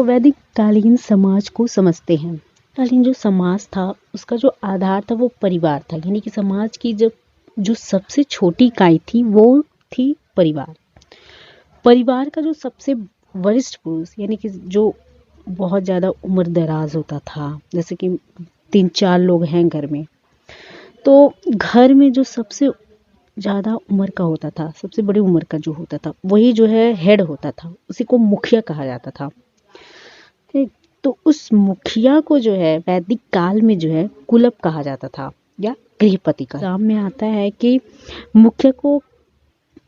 वैदिक कालीन समाज को समझते हैं। कालीन जो समाज था उसका जो आधार था वो परिवार था, यानी कि समाज की जो सबसे छोटी इकाई थी वो थी परिवार। परिवार का जो सबसे वरिष्ठ पुरुष, यानी कि जो बहुत ज़्यादा उम्र दराज होता था, जैसे कि 3-4 लोग हैं घर में, तो घर में जो सबसे ज़्यादा उम्र का होता था, सबसे बड़ी उम्र का जो होता था, वही जो है हेड होता था, उसी को मुखिया कहा जाता था। ठीक, तो उस मुखिया को जो है वैदिक काल में जो है कुलप कहा जाता था या गृहपति का। काम में आता है कि मुखिया को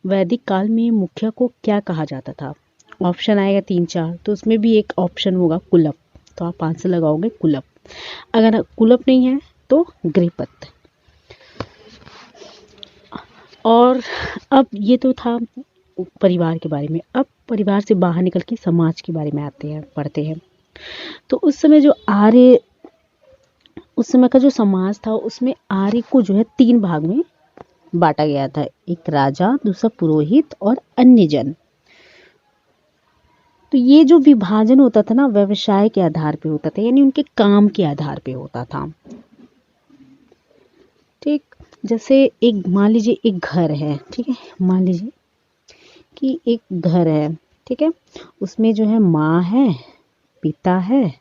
वैदिक काल में मुखिया को क्या कहा जाता था। ऑप्शन आएगा 3-4, तो उसमें भी एक ऑप्शन होगा कुलप, तो आप आंसर लगाओगे कुलप। अगर कुलप नहीं है तो गृहपत। और अब ये तो था परिवार के बारे में। अब परिवार से बाहर निकल के समाज के बारे में आते हैं, पढ़ते हैं। तो उस समय का जो समाज था उसमें आर्य को जो है 3 भाग में बांटा गया था। एक राजा, दूसरा पुरोहित और अन्य जन। तो ये जो विभाजन होता था ना, व्यवसाय के आधार पे होता था, यानी उनके काम के आधार पे होता था। ठीक, जैसे एक मान लीजिए एक घर है, ठीक है, मान लीजिए कि एक घर है, ठीक है, उसमें जो है माँ है, पिता है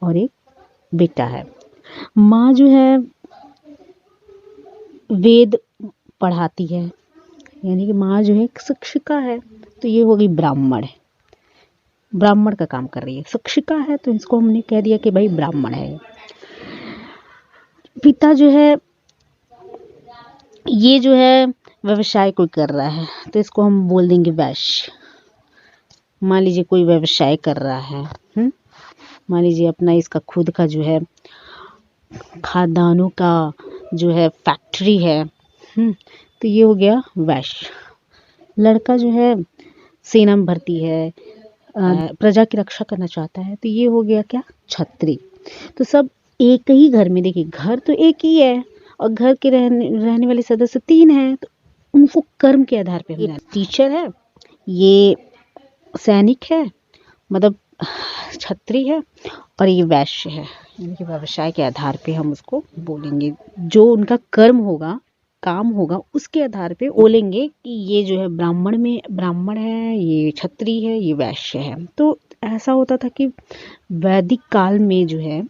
और एक बेटा है। माँ जो है वेद पढ़ाती है, यानी कि माँ जो है एक शिक्षिका है, तो ये हो गई ब्राह्मण। ब्राह्मण का काम कर रही है, शिक्षिका है तो इसको हमने कह दिया कि भाई ब्राह्मण है। पिता जो है ये जो है व्यवसाय कोई कर रहा है, तो इसको हम बोल देंगे वैश्य। मान लीजिए कोई व्यवसाय कर रहा है, मान लीजिए अपना इसका खुद का जो है खाद्यान्नों का जो है फैक्ट्री है, तो ये हो गया वैश्य। लड़का जो है सेना में भर्ती है, प्रजा की रक्षा करना चाहता है, तो ये हो गया क्या, क्षत्रिय। तो सब एक ही घर में, देखिए घर तो एक ही है और घर के रहने वाले सदस्य 3 हैं, तो उनको कर्म के आधार पे, ये टीचर है, ये सैनिक है, मतलब क्षत्रिय है, और ये वैश्य है। इनके व्यवसाय के आधार पे हम उसको बोलेंगे, जो उनका कर्म होगा, काम होगा, उसके आधार पे बोलेंगे कि ये जो है ब्राह्मण है, ये क्षत्रिय है, ये वैश्य है। तो ऐसा होता था कि वैदिक काल में जो है,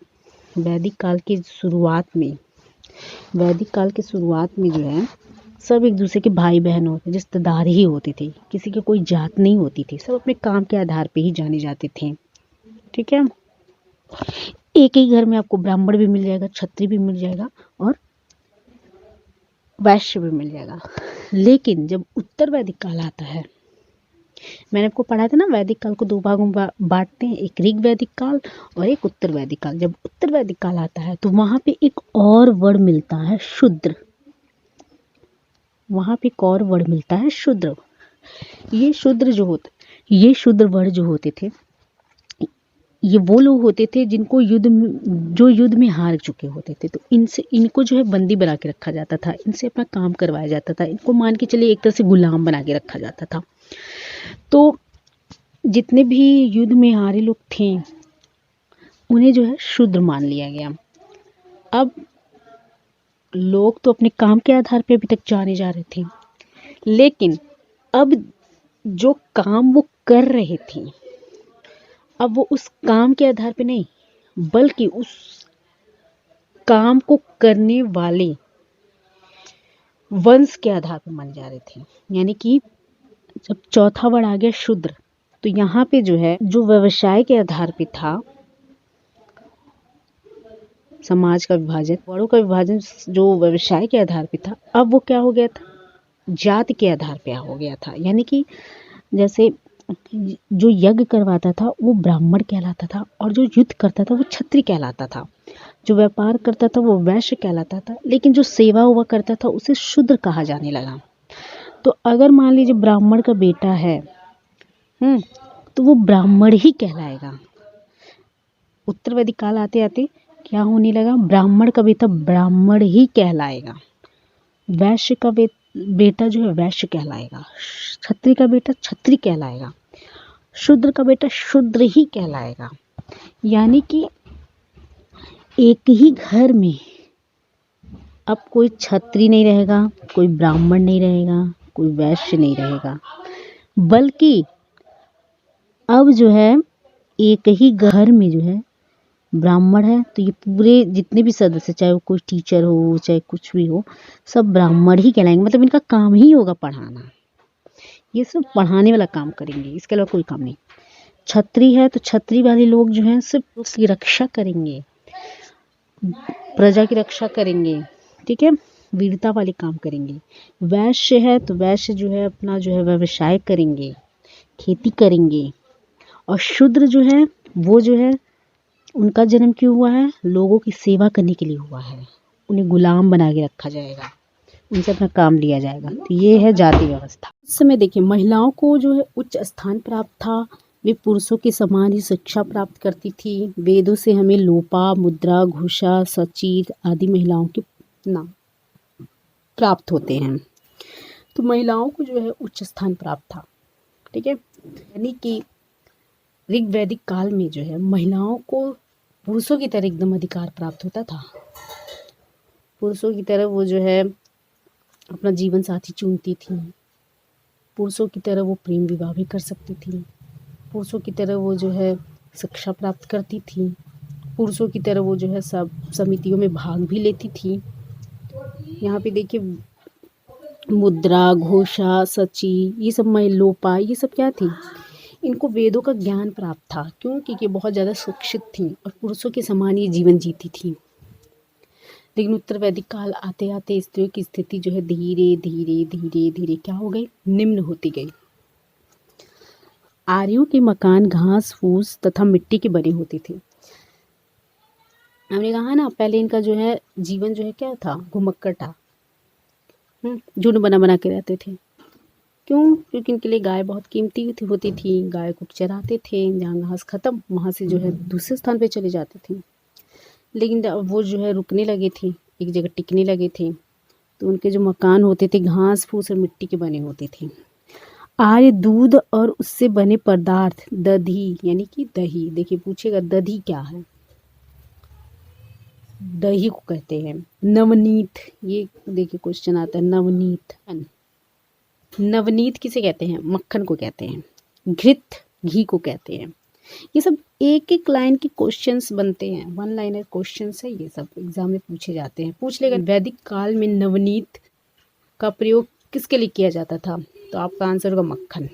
वैदिक काल की शुरुआत में जो है सब एक दूसरे के भाई बहन होते, रिश्तेदार ही होते थे, किसी की कोई जात नहीं होती थी, सब अपने काम के आधार पे ही जाने जाते थे। ठीक है, एक ही घर में आपको ब्राह्मण भी मिल जाएगा, क्षत्रिय भी मिल जाएगा और वैश्य भी मिल जाएगा। लेकिन जब उत्तर वैदिक काल आता है, मैंने आपको पढ़ा था ना वैदिक काल को 2 भागों में बांटते हैं, एक ऋग वैदिक काल और एक उत्तर वैदिक काल। जब उत्तर वैदिक काल आता है तो वहां पे एक और वर्ड मिलता है शूद्र। वहां पे एक और वर्ड मिलता है शूद्र। ये शूद्र वर्ड जो होते थे, ये वो लोग होते थे जिनको युद्ध में हार चुके होते थे। तो इनको जो है बंदी बना के रखा जाता था, इनसे अपना काम करवाया जाता था, इनको मान के चलिए एक तरह से गुलाम बना के रखा जाता था। तो जितने भी युद्ध में हारे लोग थे उन्हें जो है शूद्र मान लिया गया। अब लोग तो अपने काम के आधार पे अभी तक जाने जा रहे थे, लेकिन अब जो काम वो कर रहे थे, अब वो उस काम के आधार पे नहीं, बल्कि उस काम को करने वाले वंश के आधार पर माने जा रहे थे। यानी कि जब चौथा वर्ड आ गया शूद्र, तो यहाँ पे जो है जो व्यवसाय के आधार पे था समाज का विभाजन, वर्णों का विभाजन जो व्यवसाय के आधार पे था, अब वो क्या हो गया था, जाति के आधार पे हो गया था। यानी कि जैसे जो यज्ञ करवाता था वो ब्राह्मण कहलाता था, और जो युद्ध करता था वो क्षत्रिय कहलाता था, जो व्यापार करता था वो वैश्य कहलाता था, लेकिन जो सेवा हुआ करता था उसे शूद्र कहा जाने लगा। तो अगर मान लीजिए ब्राह्मण का बेटा है, तो वो ब्राह्मण ही कहलाएगा। उत्तर वैदिक काल आते आते क्या होने लगा, ब्राह्मण का बेटा ब्राह्मण ही कहलाएगा, वैश्य का बेटा जो है वैश्य कहलाएगा, क्षत्रिय का बेटा क्षत्रिय कहलाएगा। शूद्र का बेटा शूद्र ही कहलाएगा। यानी कि एक ही घर में अब कोई क्षत्रिय नहीं रहेगा, कोई ब्राह्मण नहीं रहेगा, कोई वैश्य नहीं रहेगा, बल्कि अब जो है एक ही घर में जो है ब्राह्मण है तो ये पूरे जितने भी सदस्य, चाहे वो कोई टीचर हो चाहे कुछ भी हो, सब ब्राह्मण ही कहलाएंगे। मतलब इनका काम ही होगा पढ़ाना, ये सिर्फ पढ़ाने वाला काम करेंगे, इसके अलावा कोई काम नहीं। छत्री है तो छत्री वाले लोग जो हैं सिर्फ उसकी रक्षा करेंगे, प्रजा की रक्षा करेंगे, ठीक है, वीरता वाले काम करेंगे। वैश्य है तो वैश्य जो है अपना जो है व्यवसाय करेंगे, खेती करेंगे। और शूद्र जो है वो जो है उनका जन्म क्यों हुआ है? लोगों की सेवा करने के लिए हुआ है, उन्हें गुलाम बना के रखा जाएगा, उनसे अपना काम लिया जाएगा। तो ये है जाति व्यवस्था। उस समय देखिए महिलाओं को जो है उच्च स्थान प्राप्त था, वे पुरुषों के समान ही शिक्षा प्राप्त करती थी। वेदों से हमें लोपा, मुद्रा, घुषा, सचीर आदि महिलाओं के नाम प्राप्त होते हैं। तो महिलाओं को जो है उच्च स्थान प्राप्त था, ठीक है। यानी कि ऋग वैदिक काल में जो है महिलाओं को पुरुषों की तरह एकदम अधिकार प्राप्त होता था। पुरुषों की तरह वो जो है अपना जीवन साथी चुनती थी, पुरुषों की तरह वो प्रेम विवाह भी कर सकती थी, पुरुषों की तरह वो जो है शिक्षा प्राप्त करती थी, पुरुषों की तरह वो जो है सब समितियों में भाग भी लेती थी। यहाँ पे देखिए मुद्रा, घोषा, सची, ये सब लोपा, ये सब क्या थी? इनको वेदों का ज्ञान प्राप्त था। क्यों? क्योंकि बहुत ज़्यादा शिक्षित थी और पुरुषों के समान ही जीवन जीती थी। लेकिन उत्तर वैदिक काल आते आते स्त्रियों की स्थिति जो है धीरे धीरे धीरे धीरे क्या हो गई? निम्न होती गई। आर्यों के मकान घास फूस तथा मिट्टी के बने होते थे। हमने कहा ना पहले इनका जो है जीवन जो है क्या था? घुमक्कड़ था, झुंड बना बना के रहते थे। क्यों? क्योंकि इनके लिए गाय बहुत कीमती होती थी, गाय को चराते थे, जहाँ घास खत्म वहाँ से जो है दूसरे स्थान पे चले जाते थे। लेकिन वो जो है रुकने लगे थे, एक जगह टिकने लगे थे, तो उनके जो मकान होते थे घास फूस और मिट्टी के बने होते थे। आर्य दूध और उससे बने पदार्थ दधी यानी कि दही, देखिए पूछेगा दधी क्या है? दही को कहते हैं। नवनीत, ये देखिए क्वेश्चन आता है, नवनीत, नवनीत किसे कहते हैं? मक्खन को कहते हैं। घृत, घी को कहते हैं। ये सब एक एक लाइन के क्वेश्चंस बनते हैं, वन लाइनर क्वेश्चंस है, ये सब एग्जाम में पूछे जाते हैं। पूछ लेगा वैदिक काल में नवनीत का प्रयोग किसके लिए किया जाता था? तो आपका आंसर होगा मक्खन।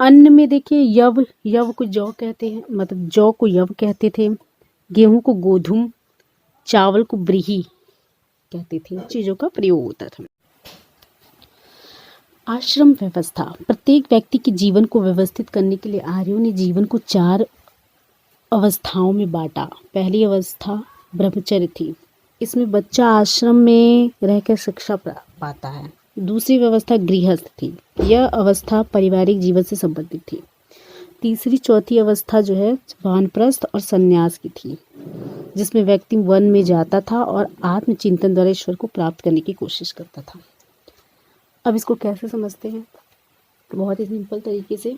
अन्न में देखिए यव, यव को जौ कहते हैं, मतलब जौ को यव कहते थे, गेहूं को गोधुम, चावल को ब्रीही कहते थे। चीजों का प्रयोग होता था। आश्रम व्यवस्था, प्रत्येक व्यक्ति के जीवन को व्यवस्थित करने के लिए आर्यों ने जीवन को 4 अवस्थाओं में बांटा। पहली अवस्था ब्रह्मचर्य थी, इसमें बच्चा आश्रम में रहकर शिक्षा पाता है। दूसरी व्यवस्था गृहस्थ थी, यह अवस्था पारिवारिक जीवन से संबंधित थी। तीसरी चौथी अवस्था जो है वानप्रस्थ और संन्यास की थी, जिसमें व्यक्ति वन में जाता था और आत्मचिंतन द्वारा ईश्वर को प्राप्त करने की कोशिश करता था। अब इसको कैसे समझते हैं? बहुत ही सिंपल तरीके से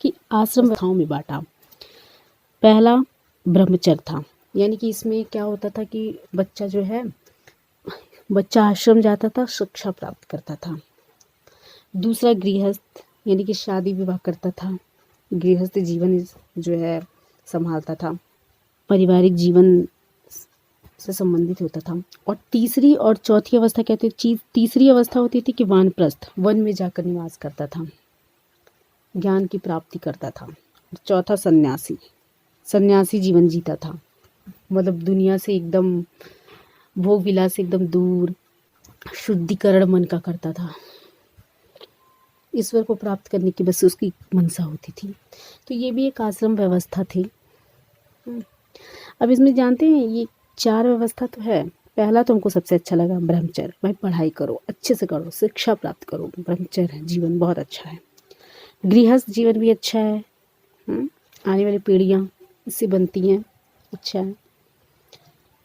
कि आश्रम व्यवस्थाओं में बांटा। पहला ब्रह्मचर्य था, यानी कि इसमें क्या होता था कि बच्चा जो है बच्चा आश्रम जाता था, शिक्षा प्राप्त करता था। दूसरा गृहस्थ, यानी कि शादी विवाह करता था, गृहस्थ जीवन जो है संभालता था, पारिवारिक जीवन से संबंधित होता था। और तीसरी और चौथी अवस्था कहते हैं, तीसरी अवस्था होती थी कि वानप्रस्थ, वन में जाकर निवास करता था, ज्ञान की प्राप्ति करता था। चौथा सन्यासी, सन्यासी जीवन जीता था, मतलब दुनिया से एकदम भोग विलास से एकदम दूर, शुद्धिकरण मन का करता था, ईश्वर को प्राप्त करने की बस उसकी मनसा होती थी। तो ये भी एक आश्रम व्यवस्था थी। अब इसमें जानते हैं ये 4 व्यवस्था तो है। पहला तो हमको सबसे अच्छा लगा ब्रह्मचर्य, भाई पढ़ाई करो, अच्छे से करो, शिक्षा प्राप्त करो, ब्रह्मचर्य जीवन बहुत अच्छा है। गृहस्थ जीवन भी अच्छा है, आने वाली पीढ़ियाँ इससे बनती हैं, अच्छा है।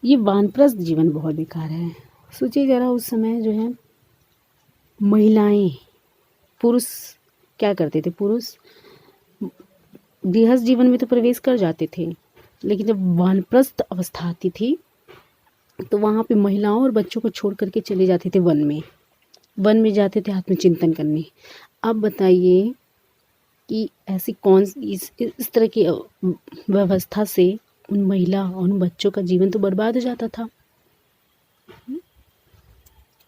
ये वानप्रस्थ जीवन बहुत बेकार है। सोचिए जरा उस समय जो है महिलाएं, पुरुष क्या करते थे पुरुष, गृहस्थ जीवन में तो प्रवेश कर जाते थे, लेकिन जब वानप्रस्थ अवस्था आती थी तो वहाँ पे महिलाओं और बच्चों को छोड़ करके चले जाते थे वन में जाते थे आत्मचिंतन करने। अब बताइए कि ऐसी कौन इस तरह की व्यवस्था से उन महिला और उन बच्चों का जीवन तो बर्बाद हो जाता था।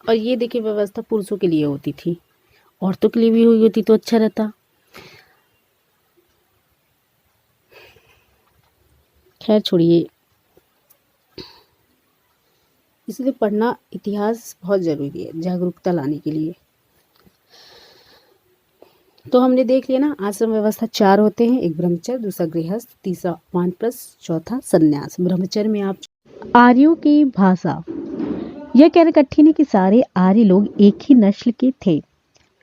और ये देखिए व्यवस्था पुरुषों के लिए होती थी, औरतों के लिए भी हुई होती तो अच्छा रहता। खैर छोड़िए, इसलिए पढ़ना इतिहास बहुत ज़रूरी है जागरूकता लाने के लिए। तो हमने देख लिया ना, आश्रम व्यवस्था 4 होते हैं, एक ब्रह्मचर्य, दूसरा गृहस्थ, तीसरा वानप्रस्थ, चौथा सन्यास। ब्रह्मचर्य में आप आर्यों की भाषा, यह कहना कठिन है कि सारे आर्य लोग एक ही नस्ल के थे।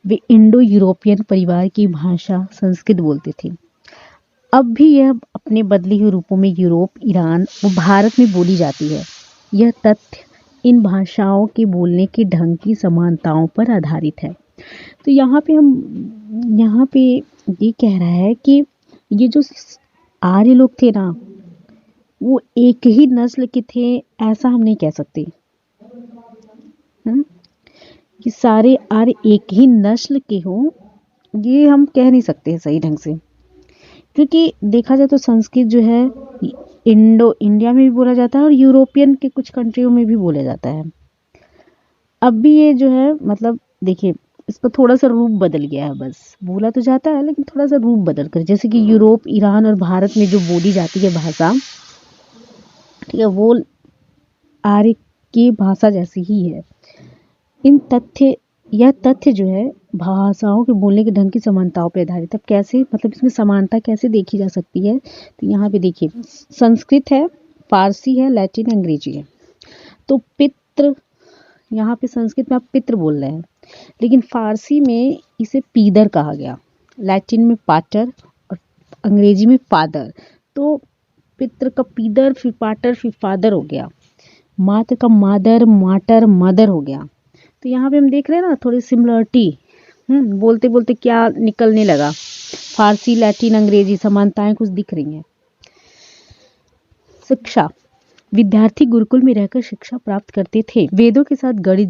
वे इंडो यूरोपियन परिवार की भाषा संस्कृत बोलते थे। अब भी यह अपने बदले हुए रूपों में यूरोप, ईरान व भारत में बोली जाती है। यह तथ्य इन भाषाओं के बोलने के ढंग की समानताओं पर आधारित है। तो यहाँ पे ये कह रहा है कि ये जो आर्य लोग थे ना, वो एक ही नस्ल के थे, ऐसा हम नहीं कह सकते। कि सारे आर्य एक ही नस्ल के हों, ये हम कह नहीं सकते हैं सही ढंग से, क्योंकि देखा जाए तो संस्कृत जो है इंडिया में भी बोला जाता है और यूरोपियन के कुछ कंट्रियों में भी बोला जाता है। अब भी ये जो है मतलब देखिए, इसका थोड़ा सा रूप बदल गया है, बस बोला तो जाता है लेकिन थोड़ा सा रूप बदल कर, जैसे कि यूरोप, ईरान और भारत में जो बोली जाती है भाषा, ठीक है, वो आर्य की भाषा जैसी ही है। यह तथ्य जो है भाषाओं के बोलने के ढंग की समानताओं पर आधारित है। कैसे, मतलब इसमें समानता कैसे देखी जा सकती है, तो यहाँ पे देखिए, संस्कृत है, फारसी है, लैटिन, अंग्रेजी है। तो पितृ, यहाँ पे संस्कृत में आप पितृ बोल रहे हैं, लेकिन फारसी में इसे पीदर कहा गया, लैटिन में पाटर और अंग्रेजी में फादर। तो पितृ का पीदर, फिर पाटर, फिर फादर हो गया। मात्र का मादर, माटर, मदर हो गया। तो यहाँ पे हम देख रहे हैं ना थोड़ी सिमिलरिटी, बोलते बोलते क्या निकलने लगा, फारसी, लैटिन, अंग्रेजी, समानताएं कुछ दिख रही हैं। शिक्षा, विद्यार्थी गुरुकुल में रहकर शिक्षा प्राप्त करते थे। वेदों के साथ गणित,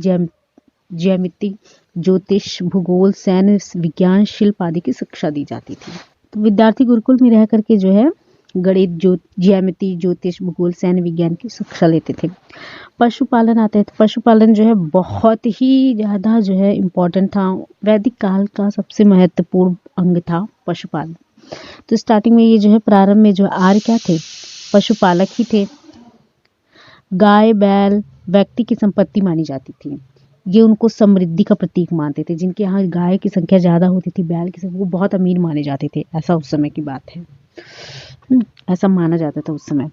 ज्यामिति, ज्योतिष, भूगोल, सैन्य विज्ञान, शिल्प आदि की शिक्षा दी जाती थी। तो विद्यार्थी गुरुकुल में रह करके जो है गणित, ज्यामिति, ज्योतिष, भूगोल, सैन्य विज्ञान की शिक्षा लेते थे। पशुपालन आता है, तो पशुपालन जो है बहुत ही ज़्यादा जो है इम्पोर्टेंट था। वैदिक काल का सबसे महत्वपूर्ण अंग था पशुपालन। तो स्टार्टिंग में ये जो है प्रारंभ में जो आर्य क्या थे, पशुपालक ही थे। गाय, बैल व्यक्ति की संपत्ति मानी जाती थी। ये उनको समृद्धि का प्रतीक मानते थे। जिनके यहाँ गाय की संख्या ज़्यादा होती थी, बैल की संख्या, वो बहुत अमीर माने जाते थे। ऐसा उस समय की बात है, ऐसा माना जाता था उस समय।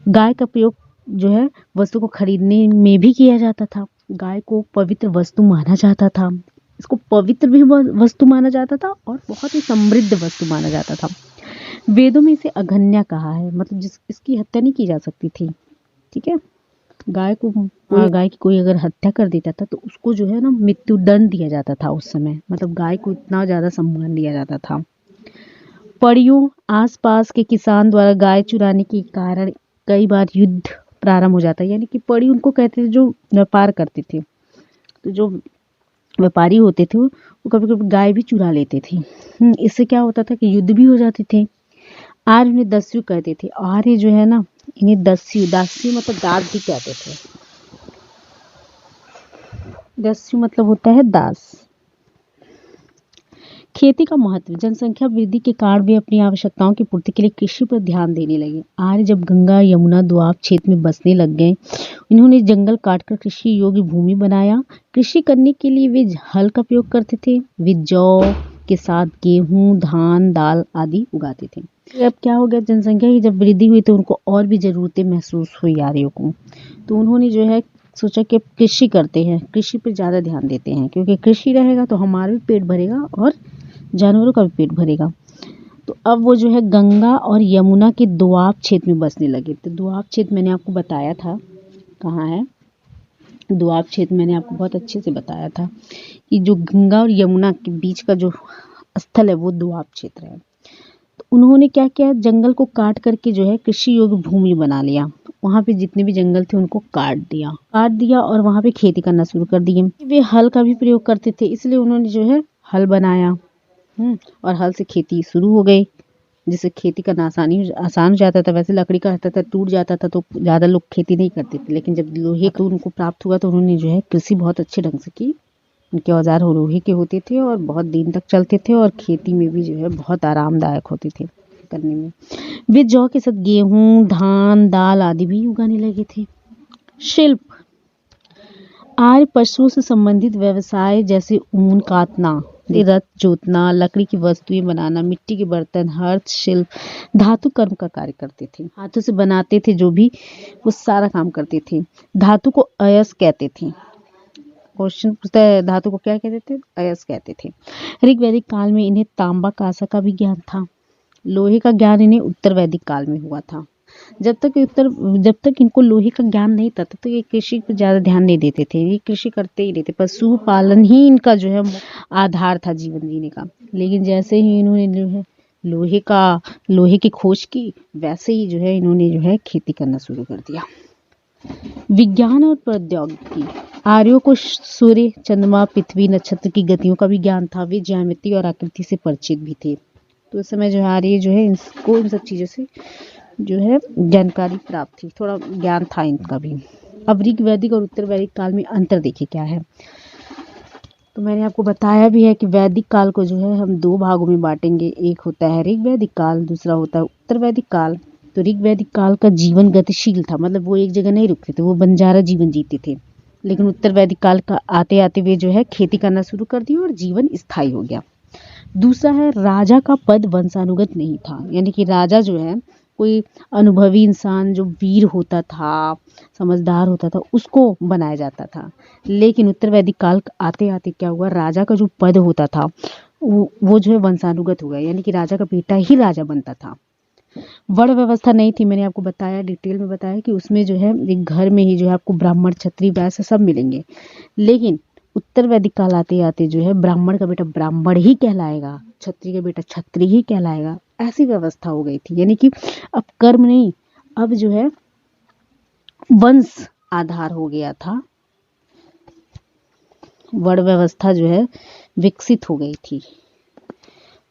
गाय का प्रयोग जो है वस्तु को खरीदने में भी किया जाता था। गाय को पवित्र वस्तु माना जाता था, इसको पवित्र भी वस्तु माना जाता था और बहुत ही समृद्ध वस्तु माना जाता था। वेदों में इसे अघन्या कहा है, मतलब इसकी हत्या नहीं की जा सकती थी। ठीक है, गाय की कोई अगर हत्या कर देता था तो उसको जो है ना मृत्युदंड दिया जाता था उस समय। मतलब गाय को इतना ज़्यादा सम्मान दिया जाता था। पड़ियों, आसपास के किसान द्वारा गाय चुराने के कारण कई बार युद्ध प्रारंभ हो जाता है। यानी कि पड़ी उनको कहते थे जो व्यापार करते थे। तो जो व्यापारी होते थे वो कभी कभी गाय भी चुरा लेते थे। इससे क्या होता था कि युद्ध भी हो जाते थे। आर्य उन्हें दस्यु कहते थे। आर्य जो है ना, इन्हें दस्यु मतलब दास भी कहते थे। दस्यु मतलब होता है दास। खेती का महत्व, जनसंख्या वृद्धि के कारण वे अपनी आवश्यकताओं की पूर्ति के लिए कृषि पर ध्यान देने लगे। आर्य जब गंगा, यमुना, दोआब क्षेत्र में बसने लग गए, इन्होंने जंगल काटकर कृषि योग्य भूमि बनाया। कृषि करने के लिए वे हल का प्रयोग करते थे। वे जौ के साथ गेहूं, धान, दाल आदि उगाते थे। अब क्या हो गया, जनसंख्या की जब वृद्धि हुई तो उनको और भी जरूरतें महसूस हुई आर्यों को। तो उन्होंने जो है सोचा कि कृषि करते हैं, कृषि पर ज़्यादा ध्यान देते हैं, क्योंकि कृषि रहेगा तो हमारा भी पेट भरेगा और जानवरों का भी पेट भरेगा। तो अब वो जो है गंगा और यमुना के दोआब क्षेत्र में बसने लगे। तो दोआब क्षेत्र मैंने आपको बताया था कहाँ है। दोआब क्षेत्र मैंने आपको बहुत अच्छे से बताया था कि जो गंगा और यमुना के बीच का जो स्थल है वो दोआब क्षेत्र है। तो उन्होंने क्या किया, जंगल को काट करके जो है कृषि योग्य भूमि बना लिया। वहाँ पे जितने भी जंगल थे उनको काट दिया और वहाँ पे खेती करना शुरू कर दिए। वे हल का भी प्रयोग करते थे, इसलिए उन्होंने जो है हल बनाया। और हल से खेती शुरू हो गई, जिससे खेती करना आसान हो जाता था। वैसे लकड़ी का रहता था, टूट जाता था तो ज़्यादा लोग खेती नहीं करते थे, लेकिन जब लोहे का उनको प्राप्त हुआ तो उन्होंने जो है कृषि बहुत अच्छे ढंग से की। उनके औजार लोहे के होते थे और बहुत दिन तक चलते थे और खेती में भी जो है बहुत आरामदायक होते थे करने में। वे जौ के साथ गेहूं, धान, दाल आदि भी उगाने लगे थे। शिल्प, आर्य पशुओं से संबंधित व्यवसाय जैसे ऊन काटना, रथ जोतना, लकड़ी की वस्तुएं बनाना, मिट्टी के बर्तन, हस्तशिल्प, धातु कर्म का कार्य करते थे। हाथों से बनाते थे जो भी, वो सारा काम करते थे। धातु को अयस्क कहते थे। क्वेश्चन पूछता है धातु को क्या कहते थे, अयस्क कहते थे। ऋग्वैदिक काल में इन्हें तांबा कांसा का भी ज्ञान था। लोहे का ज्ञान इन्हें उत्तर वैदिक काल में हुआ था। जब तक इनको लोहे का ज्ञान नहीं था तो ये कृषि पर ज्यादा ध्यान नहीं देते थे, ये कृषि करते ही नहीं थे। पशुपालन ही इनका जो है आधार था जीवन जीने का। लेकिन जैसे ही इन्होंने जो है लोहे की खोज की, वैसे ही जो है इन्होंने जो है खेती करना शुरू कर दिया। विज्ञान और प्रौद्योगिकी, आर्यों को सूर्य, चंद्रमा, पृथ्वी, नक्षत्र की गतियों का भी ज्ञान था। वे ज्यामिति और आकृति से परिचित भी थे। तो उस समय जो आर्य जो है इनको इन सब चीजों से जो है जानकारी प्राप्त थी, थोड़ा ज्ञान था इनका भी। अब ऋग वैदिक और उत्तर वैदिक काल में अंतर देखिए क्या है। तो मैंने आपको बताया भी है कि वैदिक काल को जो है हम दो भागों में बांटेंगे, एक होता है ऋग वैदिक काल, दूसरा होता है उत्तर वैदिक काल। तो ऋग वैदिक काल का जीवन गतिशील था, मतलब वो एक जगह नहीं रुकते थे, वो बंजारा जीवन जीते थे। लेकिन उत्तर वैदिक काल का आते आते वे जो है खेती करना शुरू कर दिया और जीवन स्थायी हो गया। दूसरा है, राजा का पद वंशानुगत नहीं था, यानी कि राजा जो है कोई अनुभवी इंसान जो वीर होता था, समझदार होता था, उसको बनाया जाता था। लेकिन उत्तर वैदिक काल आते आते क्या हुआ, राजा का जो पद होता था वो जो है वंशानुगत हो गया, यानी कि राजा का बेटा ही राजा बनता था। वर्ण व्यवस्था नहीं थी, मैंने आपको बताया, डिटेल में बताया कि उसमें जो है एक घर में ही जो है आपको ब्राह्मण, क्षत्रिय, वैश्य सब मिलेंगे। लेकिन उत्तर वैदिक काल आते आते जो है ब्राह्मण का बेटा ब्राह्मण ही कहलाएगा, क्षत्रिय का बेटा क्षत्रिय ही कहलाएगा, ऐसी व्यवस्था हो गई थी। यानी कि अब कर्म नहीं, अब जो है वंश आधार हो गया था। वर्ण व्यवस्था जो है विकसित हो गई थी।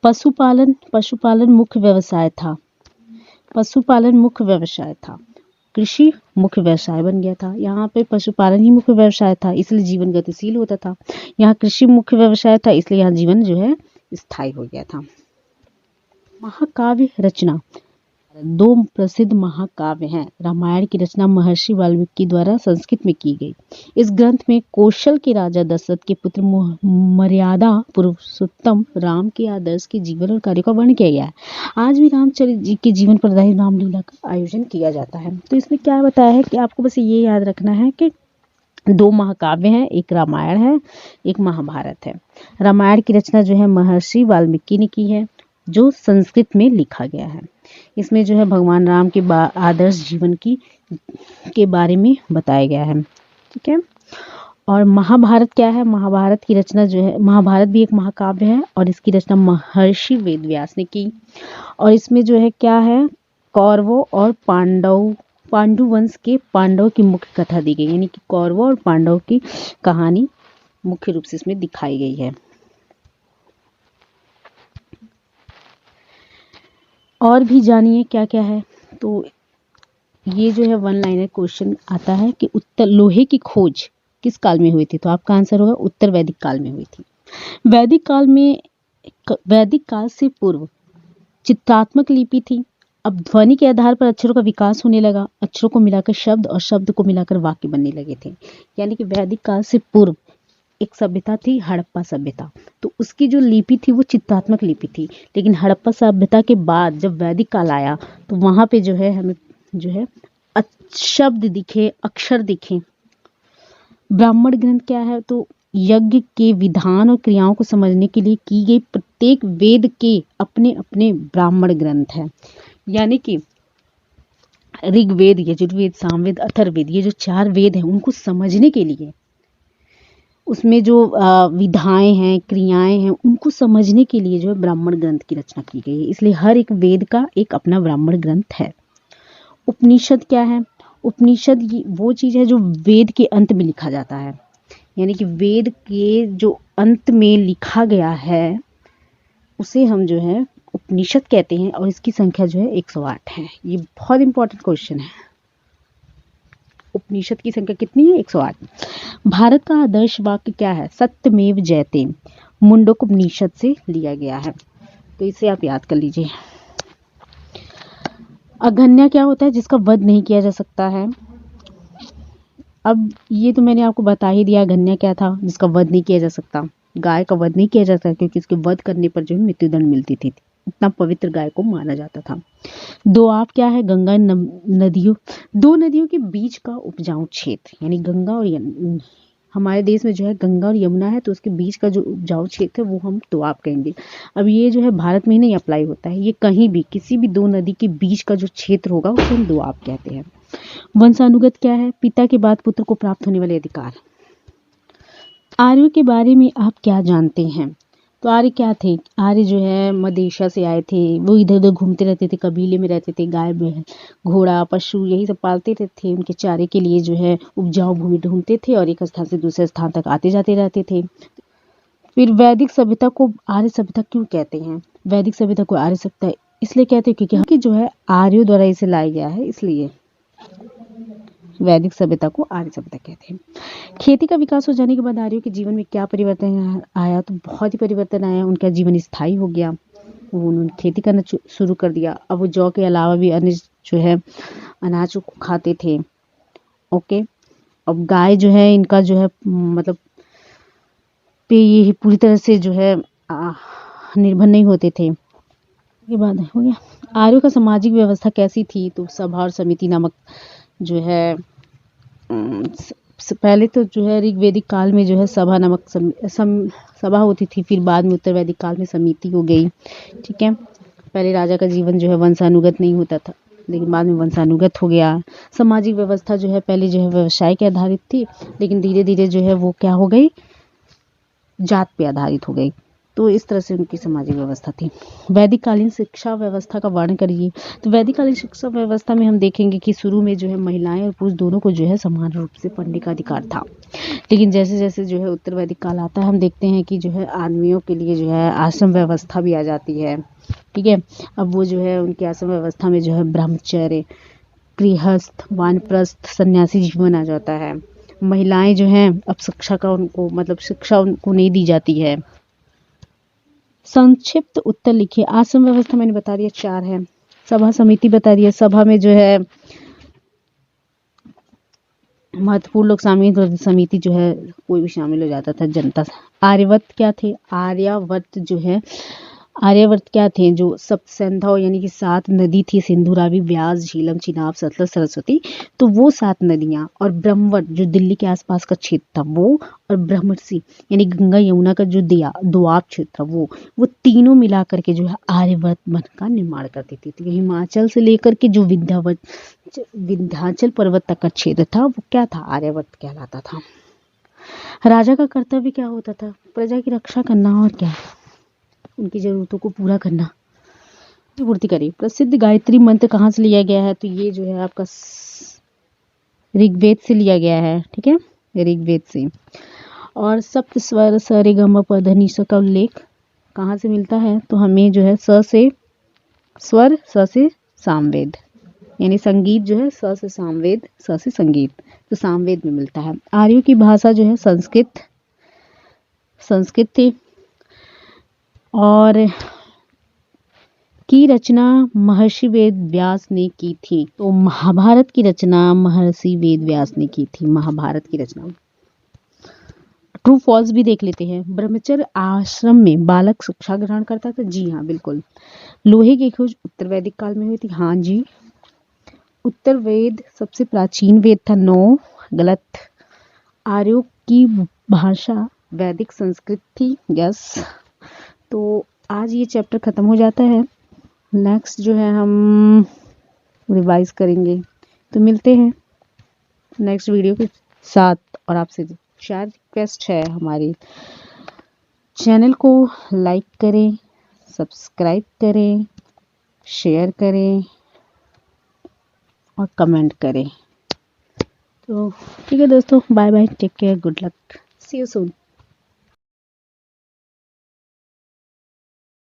पशुपालन मुख्य व्यवसाय था। कृषि मुख्य व्यवसाय बन गया था। यहाँ पे पशुपालन ही मुख्य व्यवसाय था, इसलिए जीवन गतिशील होता था। यहाँ कृषि मुख्य व्यवसाय था, इसलिए यहाँ जीवन जो है स्थायी हो गया था। महाकाव्य रचना, दो प्रसिद्ध महाकाव्य हैं। रामायण की रचना महर्षि वाल्मीकि द्वारा संस्कृत में की गई। इस ग्रंथ में कौशल के राजा दशरथ के पुत्र मर्यादा पुरुषोत्तम राम के आदर्श के जीवन और कार्यों का वर्णन किया गया है। आज भी रामचरित जी के जीवन पर आधारित रामलीला का आयोजन किया जाता है। तो इसमें क्या बताया है कि आपको बस ये याद रखना है कि दो महाकाव्य हैं, एक रामायण है, एक महाभारत है। रामायण की रचना जो है महर्षि वाल्मीकि ने की है, जो संस्कृत में लिखा गया है। इसमें जो है भगवान राम के आदर्श जीवन के बारे में बताया गया है, ठीक है। और महाभारत क्या है, महाभारत की रचना जो है, महाभारत भी एक महाकाव्य है और इसकी रचना महर्षि वेदव्यास ने की। और इसमें जो है क्या है, कौरवों और पांडु वंश के पांडव की मुख्य कथा दी गई, यानी कि कौरवों और पांडव की कहानी मुख्य रूप से इसमें दिखाई गई है। और भी जानिए क्या क्या है। तो ये जो है वन लाइनर क्वेश्चन आता है कि उत्तर लोहे की खोज किस काल में हुई थी, तो आपका आंसर होगा उत्तर वैदिक काल में हुई थी। वैदिक काल से पूर्व चित्रात्मक लिपि थी। अब ध्वनि के आधार पर अक्षरों का विकास होने लगा, अक्षरों को मिलाकर शब्द और शब्द को मिलाकर वाक्य बनने लगे थे। यानी कि वैदिक काल से पूर्व एक सभ्यता थी, हड़प्पा सभ्यता। तो उसकी जो लिपि थी वो चित्रात्मक लिपि थी। लेकिन हड़प्पा सभ्यता के बाद जब वैदिक काल आया तो वहां पे जो है हमें जो है शब्द दिखे, अक्षर दिखे। ब्राह्मण ग्रंथ क्या है, तो यज्ञ के विधान और क्रियाओं को समझने के लिए की गई प्रत्येक वेद के अपने अपने ब्राह्मण ग्रंथ है। यानी कि ऋग्वेद, यजुर्वेद, सामवेद, अथर्ववेद, ये जो 4 वेद हैं उनको समझने के लिए उसमें जो विधाएं हैं, क्रियाएं हैं, उनको समझने के लिए जो है ब्राह्मण ग्रंथ की रचना की गई है। इसलिए हर एक वेद का एक अपना ब्राह्मण ग्रंथ है। उपनिषद क्या है? उपनिषद वो चीज़ है जो वेद के अंत में लिखा जाता है, यानी कि वेद के जो अंत में लिखा गया है उसे हम जो है उपनिषद कहते हैं, और इसकी संख्या जो है 108 है। ये बहुत इंपॉर्टेंट क्वेश्चन है। उपनिषद की संख्या कितनी है? 108। भारत का आदर्श वाक्य क्या है? सत्यमेव जयते, मुंडक उपनिषद से लिया गया है, तो इसे आप याद कर लीजिए। अघन्या क्या होता है? जिसका वध नहीं किया जा सकता है। अब ये तो मैंने आपको बता ही दिया, अघन्या क्या था? जिसका वध नहीं किया जा सकता। गाय का वध नहीं किया जा सकता क्योंकि इसके वध करने पर जो है मृत्युदंड मिलती थी, इतना पवित्र गाय को माना जाता था। दोआब क्या है? गंगा नदियों, दो नदियों के बीच का उपजाऊ क्षेत्र, यानी गंगा और हमारे देश में जो है गंगा और यमुना है, तो उसके बीच का जो उपजाऊ क्षेत्र है वो हम दोआब कहेंगे। अब ये जो है भारत में ही नहीं अप्लाई होता है, ये कहीं भी किसी भी दो नदी के बीच का जो क्षेत्र होगा उसे हम दोआब कहते हैं। वंशानुगत क्या है? पिता के बाद पुत्र को प्राप्त होने वाले अधिकार। आर्यों के बारे में आप क्या जानते हैं? तो आर्य क्या थे? आर्य जो है मदेशा से आए थे, वो इधर उधर घूमते रहते थे, कबीले में रहते थे, गाय घोड़ा पशु यही सब पालते थे। उनके चारे के लिए जो है उपजाऊ भूमि ढूंढते थे और एक स्थान से दूसरे स्थान तक आते जाते रहते थे। फिर वैदिक सभ्यता को आर्य सभ्यता क्यों कहते हैं? वैदिक सभ्यता को आर्य सभ्यता इसलिए कहते हैं क्योंकि जो है आर्यों द्वारा इसे लाया गया है, इसलिए वैदिक सभ्यता को आर्य सभ्यता कहते हैं। खेती का विकास हो जाने के बाद आर्यों के जीवन में क्या परिवर्तन आया? तो बहुत ही परिवर्तन आया। उनका जीवन स्थायी हो गया, उन्होंने खेती करना शुरू कर दिया। अब वो जौ के अलावा भी अन्य जो है अनाज को खाते थे। ओके, अब गाय जो है इनका जो है मतलब पे ये पूरी तरह से जो है निर्भर नहीं होते थे। के बाद हो गया। आर्यों का सामाजिक व्यवस्था कैसी थी? तो सभा और समिति नामक जो है पहले तो जो है ऋग्वेदिक काल में जो है सभा नामक सभा होती थी, फिर बाद में उत्तर वैदिक काल में समिति हो गई। ठीक है, पहले राजा का जीवन जो है वंशानुगत नहीं होता था, लेकिन बाद में वंशानुगत हो गया। सामाजिक व्यवस्था जो है पहले जो है व्यवसाय के आधारित थी, लेकिन धीरे धीरे जो है वो क्या हो गई? जात पे आधारित हो गई। तो इस तरह से उनकी सामाजिक व्यवस्था थी। वैदिक कालीन शिक्षा व्यवस्था का वर्णन करिए। तो वैदिक कालीन शिक्षा व्यवस्था में हम देखेंगे कि शुरू में जो है महिलाएं और पुरुष दोनों को जो है समान रूप से पढ़ने का अधिकार था, लेकिन जैसे जैसे जो है उत्तर वैदिक काल आता है हम देखते हैं कि जो है आदमियों के लिए जो है आश्रम व्यवस्था भी आ जाती है। ठीक है, अब वो जो है उनकी आश्रम व्यवस्था में जो है ब्रह्मचर्य, गृहस्थ, वानप्रस्थ, सन्यासी जीवन आ जाता है। महिलाएं जो हैं अब शिक्षा का उनको मतलब शिक्षा उनको नहीं दी जाती है। संक्षिप्त उत्तर लिखिए। आश्रम व्यवस्था मैंने बता दिया 4 है। सभा समिति बता दिया, सभा में जो है महत्वपूर्ण लोग शामिल होते, समिति जो है कोई भी शामिल हो जाता था जनता। आर्यवर्त क्या थे? आर्यवर्त क्या थे? जो सप्तसिंधु यानी कि 7 नदी थी, सिंधु, रावी, ब्यास, झीलम, चिनाब, सतलज, सरस्वती, तो वो 7 नदियां, और ब्रह्मवट जो दिल्ली के आसपास का क्षेत्र था वो, और ब्रह्मर्षि यानी गंगा यमुना का जो दोआब क्षेत्र था वो तीनों मिलाकर के जो है आर्यवर्त वन का निर्माण करती थी। तो हिमाचल से लेकर के जो विंध्याचल पर्वत तक का क्षेत्र था वो क्या था? आर्यवर्त कहलाता था। राजा का कर्तव्य क्या होता था? प्रजा की रक्षा करना, और क्या, उनकी जरूरतों को पूरा करना, पूर्ति करें। प्रसिद्ध गायत्री मंत्र कहाँ से लिया गया है? तो ये जो है आपका ऋग्वेद से लिया गया है। ठीक है, ऋग्वेद से। और सप्त स्वर स रे ग म प ध नि सा का उल्लेख कहाँ से मिलता है? तो हमें जो है स से स्वर, स से सामवेद, यानी संगीत जो है स से सामवेद, स से संगीत, तो सामवेद में मिलता है। आर्यों की भाषा जो है संस्कृत थी, और की रचना महर्षि वेद व्यास ने की थी। तो महाभारत की रचना महर्षि वेद व्यास ने की थी। महाभारत की रचना। ट्रू फॉल्स भी देख लेते हैं। ब्रह्मचर्य आश्रम में बालक शिक्षा ग्रहण करता था? जी हाँ, बिल्कुल। लोहे की खोज उत्तर वैदिक काल में हुई थी? हाँ जी। उत्तर वेद सबसे प्राचीन वेद था? नो, गलत। आर्यों की भाषा वैदिक संस्कृत थी? यस। तो आज ये चैप्टर खत्म हो जाता है। नेक्स्ट जो है हम रिवाइज करेंगे, तो मिलते हैं नेक्स्ट वीडियो के साथ, और आपसे शायद रिक्वेस्ट है हमारी, चैनल को लाइक करें, सब्सक्राइब करें, शेयर करें और कमेंट करें। तो ठीक है दोस्तों, bye bye, take care, good luck, see you soon.